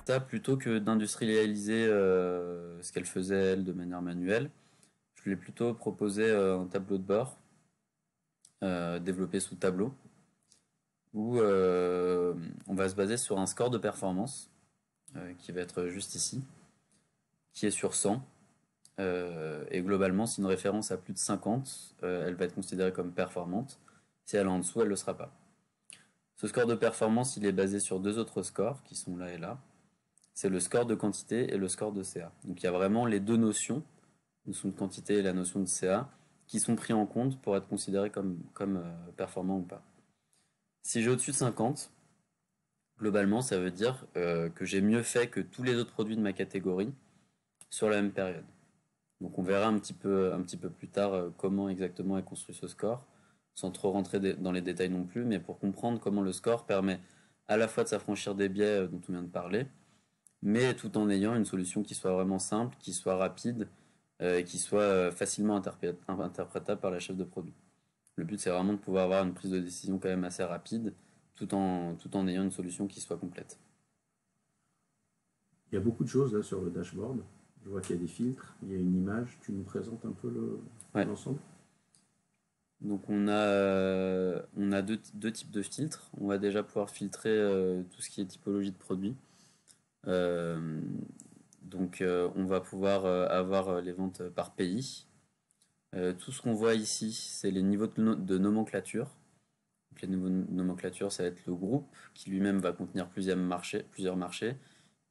Ça, plutôt que d'industrialiser ce qu'elle faisait elle de manière manuelle, je lui ai plutôt proposé un tableau de bord développé sous tableau où on va se baser sur un score de performance qui va être juste ici, qui est sur 100. Et globalement, si une référence a plus de 50, elle va être considérée comme performante. Si elle est en dessous, elle ne le sera pas. Ce score de performance, il est basé sur deux autres scores qui sont là et là. C'est le score de quantité et le score de CA. Donc il y a vraiment les deux notions, la notion de quantité et la notion de CA, qui sont pris en compte pour être considérés comme performants ou pas. Si j'ai au-dessus de 50, globalement, ça veut dire que j'ai mieux fait que tous les autres produits de ma catégorie sur la même période. Donc on verra un petit peu plus tard comment exactement est construit ce score, sans trop rentrer dans les détails non plus, mais pour comprendre comment le score permet à la fois de s'affranchir des biais dont on vient de parler, mais tout en ayant une solution qui soit vraiment simple, qui soit rapide, et qui soit facilement interprétable par la chef de produit. Le but c'est vraiment de pouvoir avoir une prise de décision quand même assez rapide, tout en ayant une solution qui soit complète. Il y a beaucoup de choses là sur le dashboard. Je vois qu'il y a des filtres, il y a une image. Tu nous présentes un peu Ouais. l'ensemble? Donc on a deux types de filtres. On va déjà pouvoir filtrer tout ce qui est typologie de produit. Euh, on va pouvoir avoir les ventes par pays. Tout ce qu'on voit ici, c'est les niveaux de nomenclature. Donc, les niveaux de nomenclature, ça va être le groupe qui lui-même va contenir plusieurs marchés,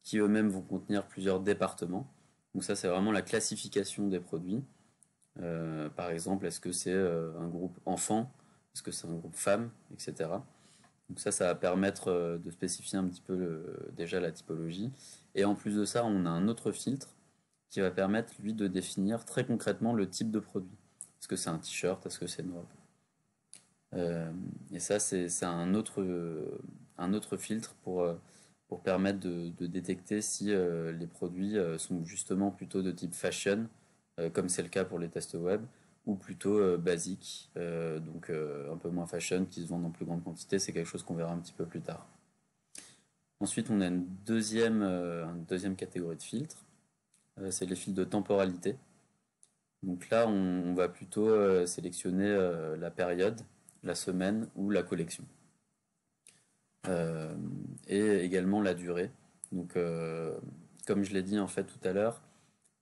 qui eux-mêmes vont contenir plusieurs départements. Donc ça, c'est vraiment la classification des produits. Par exemple, est-ce que c'est un groupe enfant, est-ce que c'est un groupe femme, etc. Donc ça va permettre de spécifier un petit peu déjà la typologie. Et en plus de ça, on a un autre filtre qui va permettre, lui, de définir très concrètement le type de produit. Est-ce que c'est un t-shirt, est-ce que c'est une robe. Et ça, c'est un autre filtre pour permettre de détecter si les produits sont justement plutôt de type fashion, comme c'est le cas pour les tests web, ou plutôt basique, un peu moins fashion, qui se vendent en plus grande quantité. C'est quelque chose qu'on verra un petit peu plus tard. Ensuite, on a une deuxième catégorie de filtres, c'est les filtres de temporalité. Donc là, on va plutôt sélectionner la période, la semaine ou la collection. Euh, et également la durée. Donc, comme je l'ai dit en fait tout à l'heure,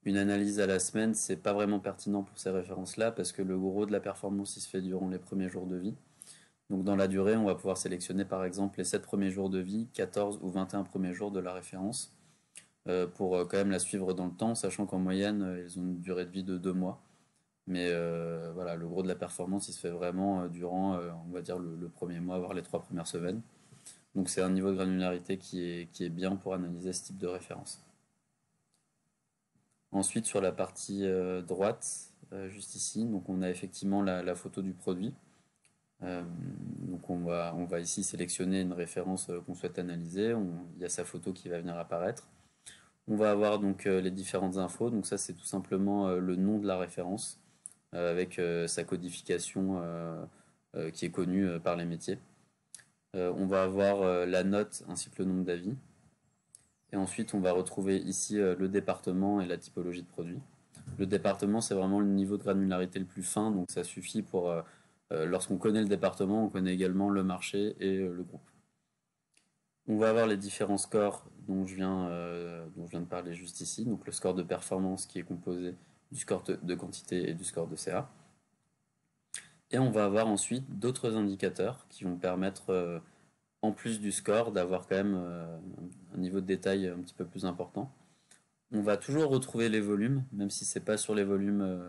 une analyse à la semaine, c'est pas vraiment pertinent pour ces références-là parce que le gros de la performance, il se fait durant les premiers jours de vie. Donc, dans la durée, on va pouvoir sélectionner par exemple les 7 premiers jours de vie, 14 ou 21 premiers jours de la référence pour quand même la suivre dans le temps, sachant qu'en moyenne, ils ont une durée de vie de 2 mois. Mais voilà, le gros de la performance, il se fait vraiment durant, on va dire, le premier mois, voire les 3 premières semaines. Donc c'est un niveau de granularité qui est bien pour analyser ce type de référence. Ensuite, sur la partie droite, juste ici, donc on a effectivement la photo du produit. Euh, donc on va ici sélectionner une référence qu'on souhaite analyser. Il y a sa photo qui va venir apparaître. On va avoir donc les différentes infos. Donc ça, c'est tout simplement le nom de la référence avec sa codification qui est connue par les métiers. On va avoir la note ainsi que le nombre d'avis. Et ensuite, on va retrouver ici le département et la typologie de produit. Le département, c'est vraiment le niveau de granularité le plus fin, donc ça suffit pour, lorsqu'on connaît le département, on connaît également le marché et le groupe. On va avoir les différents scores dont je viens de parler juste ici, donc le score de performance qui est composé du score de quantité et du score de CA. Et on va avoir ensuite d'autres indicateurs qui vont permettre, en plus du score, d'avoir quand même un niveau de détail un petit peu plus important. On va toujours retrouver les volumes, même si c'est pas sur les volumes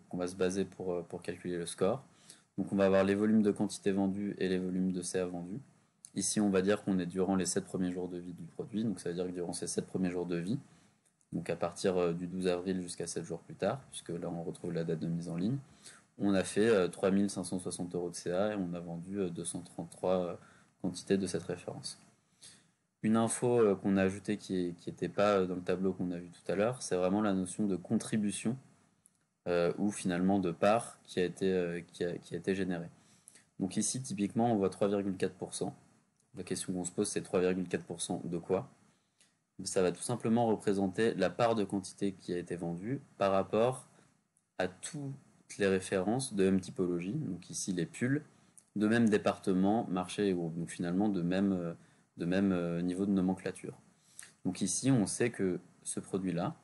qu'on va se baser pour calculer le score. Donc on va avoir les volumes de quantité vendue et les volumes de CA vendus. Ici, on va dire qu'on est durant les 7 premiers jours de vie du produit, donc ça veut dire que durant ces 7 premiers jours de vie, donc à partir du 12 avril jusqu'à 7 jours plus tard, puisque là on retrouve la date de mise en ligne, on a fait 3560 euros de CA et on a vendu 233 quantités de cette référence. Une info qu'on a ajoutée qui n'était pas dans le tableau qu'on a vu tout à l'heure, c'est vraiment la notion de contribution ou finalement de part qui a été générée. Donc ici, typiquement, on voit 3,4%. La question qu'on se pose, c'est 3,4% de quoi? Ça va tout simplement représenter la part de quantité qui a été vendue par rapport à toutes les références de même typologie, donc ici les pulls, de même département, marché et groupe, donc finalement de même niveau de nomenclature. Donc ici, on sait que ce produit-là,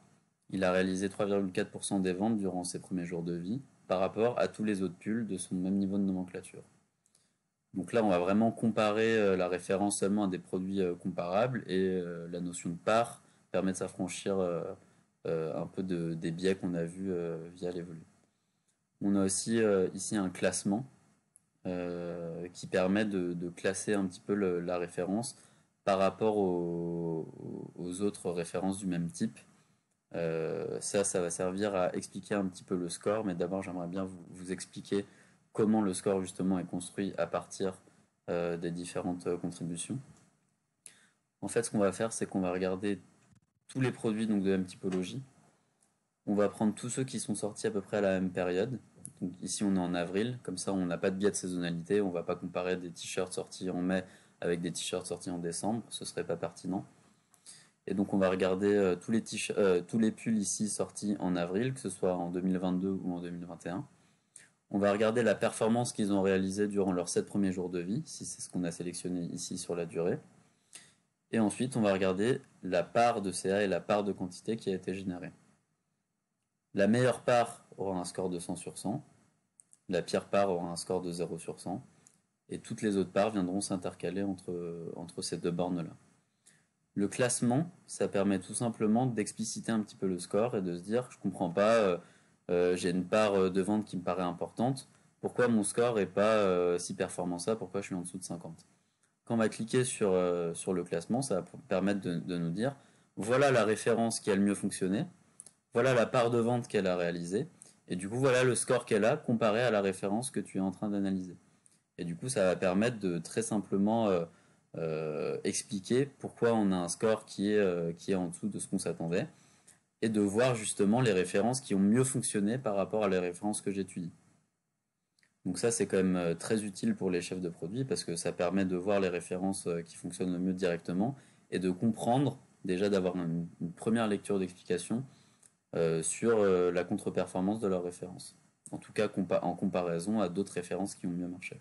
il a réalisé 3,4% des ventes durant ses premiers jours de vie par rapport à tous les autres pulls de son même niveau de nomenclature. Donc là, on va vraiment comparer la référence seulement à des produits comparables et la notion de part permet de s'affranchir un peu des biais qu'on a vus via l'évolu. On a aussi ici un classement qui permet de classer un petit peu la référence par rapport aux autres références du même type. Ça va servir à expliquer un petit peu le score, mais d'abord j'aimerais bien vous expliquer comment le score justement est construit à partir des différentes contributions. En fait, ce qu'on va faire, c'est qu'on va regarder tous les produits donc, de même typologie. On va prendre tous ceux qui sont sortis à peu près à la même période. Donc ici, on est en avril, comme ça, on n'a pas de biais de saisonnalité. On ne va pas comparer des t-shirts sortis en mai avec des t-shirts sortis en décembre, ce ne serait pas pertinent. Et donc, on va regarder tous les pulls ici sortis en avril, que ce soit en 2022 ou en 2021. On va regarder la performance qu'ils ont réalisée durant leurs 7 premiers jours de vie, si c'est ce qu'on a sélectionné ici sur la durée. Et ensuite, on va regarder la part de CA et la part de quantité qui a été générée. La meilleure part aura un score de 100 sur 100, la pire part aura un score de 0 sur 100, et toutes les autres parts viendront s'intercaler entre ces deux bornes-là. Le classement, ça permet tout simplement d'expliciter un petit peu le score et de se dire, je comprends pas, j'ai une part de vente qui me paraît importante, pourquoi mon score n'est pas si performant ça, pourquoi je suis en dessous de 50. Quand on va cliquer sur le classement, ça va permettre de nous dire, voilà la référence qui a le mieux fonctionné, voilà la part de vente qu'elle a réalisée, et du coup voilà le score qu'elle a comparé à la référence que tu es en train d'analyser. Et du coup ça va permettre de très simplement expliquer pourquoi on a un score qui est en dessous de ce qu'on s'attendait, et de voir justement les références qui ont mieux fonctionné par rapport à les références que j'étudie. Donc ça c'est quand même très utile pour les chefs de produits parce que ça permet de voir les références qui fonctionnent le mieux directement et de comprendre, déjà d'avoir une première lecture d'explication sur la contre-performance de leurs références. En tout cas en comparaison à d'autres références qui ont mieux marché.